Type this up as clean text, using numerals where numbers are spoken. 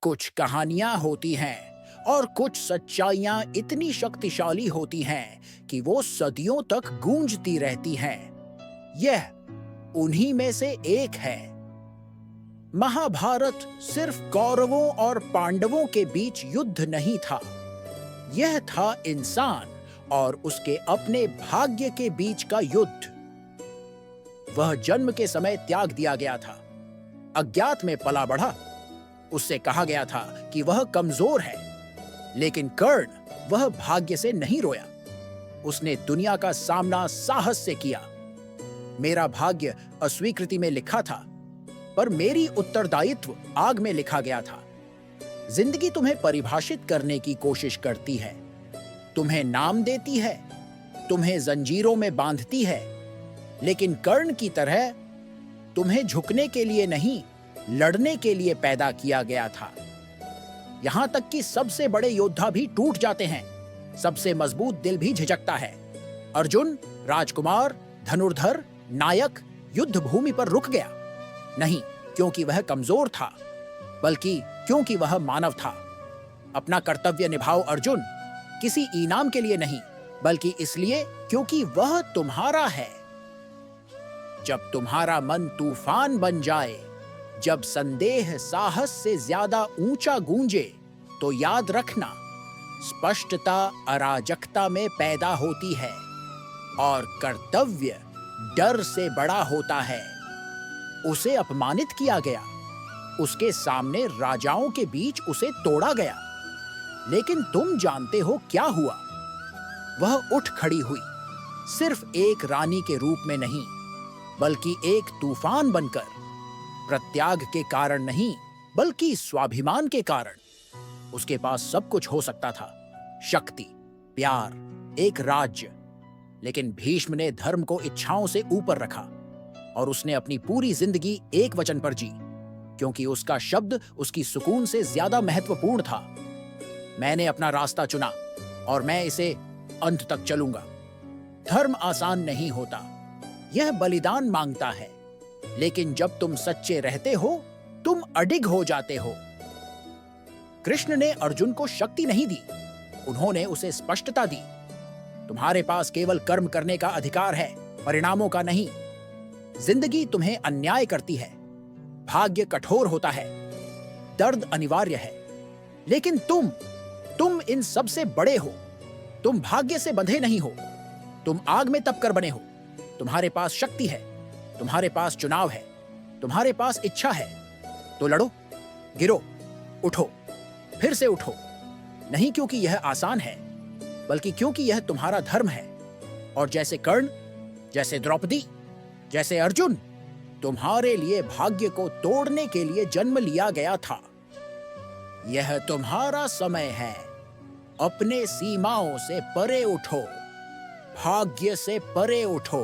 कुछ कहानियां होती हैं और कुछ सच्चाइयां इतनी शक्तिशाली होती हैं कि वो सदियों तक गूंजती रहती हैं। यह उन्हीं में से एक है। महाभारत सिर्फ कौरवों और पांडवों के बीच युद्ध नहीं था। यह था इंसान और उसके अपने भाग्य के बीच का युद्ध। वह जन्म के समय त्याग दिया गया था, अज्ञात में पला बढ़ा। उससे कहा गया था कि वह कमजोर है, लेकिन कर्ण वह भाग्य से नहीं रोया। उसने दुनिया का सामना साहस से किया। मेरा भाग्य अस्वीकृति में लिखा था, पर मेरी उत्तरदायित्व आग में लिखा गया था। जिंदगी तुम्हें परिभाषित करने की कोशिश करती है, तुम्हें नाम देती है, तुम्हें जंजीरों में बांधती है, लेकिन कर्ण की तरह तुम्हें झुकने के लिए नहीं, लड़ने के लिए पैदा किया गया था। यहां तक कि सबसे बड़े योद्धा भी टूट जाते हैं, सबसे मजबूत दिल भी झिझकता है। अर्जुन, राजकुमार, धनुर्धर, नायक युद्ध भूमि पर रुक गया, नहीं क्योंकि वह कमजोर था, बल्कि क्योंकि वह मानव था। अपना कर्तव्य निभाओ अर्जुन, किसी इनाम के लिए नहीं, बल्कि इसलिए क्योंकि वह तुम्हारा है। जब तुम्हारा मन तूफान बन जाए, जब संदेह साहस से ज्यादा ऊंचा गूंजे, तो याद रखना, स्पष्टता अराजकता में पैदा होती है और कर्तव्य डर से बड़ा होता है। उसे अपमानित किया गया, उसके सामने राजाओं के बीच उसे तोड़ा गया, लेकिन तुम जानते हो क्या हुआ? वह उठ खड़ी हुई, सिर्फ एक रानी के रूप में नहीं, बल्कि एक तूफान बनकर। प्रत्याग के कारण नहीं, बल्कि स्वाभिमान के कारण। उसके पास सब कुछ हो सकता था, शक्ति, प्यार, एक राज्य, लेकिन भीष्म ने धर्म को इच्छाओं से ऊपर रखा और उसने अपनी पूरी जिंदगी एक वचन पर जी, क्योंकि उसका शब्द उसकी सुकून से ज्यादा महत्वपूर्ण था। मैंने अपना रास्ता चुना और मैं इसे अंत तक चलूंगा। धर्म आसान नहीं होता, यह बलिदान मांगता है, लेकिन जब तुम सच्चे रहते हो, तुम अडिग हो जाते हो। कृष्ण ने अर्जुन को शक्ति नहीं दी, उन्होंने उसे स्पष्टता दी। तुम्हारे पास केवल कर्म करने का अधिकार है, परिणामों का नहीं। जिंदगी तुम्हें अन्याय करती है, भाग्य कठोर होता है, दर्द अनिवार्य है, लेकिन तुम इन सबसे बड़े हो। तुम भाग्य से बंधे नहीं हो, तुम आग में तपकर बने हो। तुम्हारे पास शक्ति है, तुम्हारे पास चुनाव है, तुम्हारे पास इच्छा है। तो लड़ो, गिरो, उठो, फिर से उठो। नहीं क्योंकि यह आसान है, बल्कि क्योंकि यह तुम्हारा धर्म है। और जैसे कर्ण, जैसे द्रौपदी, जैसे अर्जुन, तुम्हारे लिए भाग्य को तोड़ने के लिए जन्म लिया गया था। यह तुम्हारा समय है। अपने सीमाओं से परे उठो, भाग्य से परे उठो।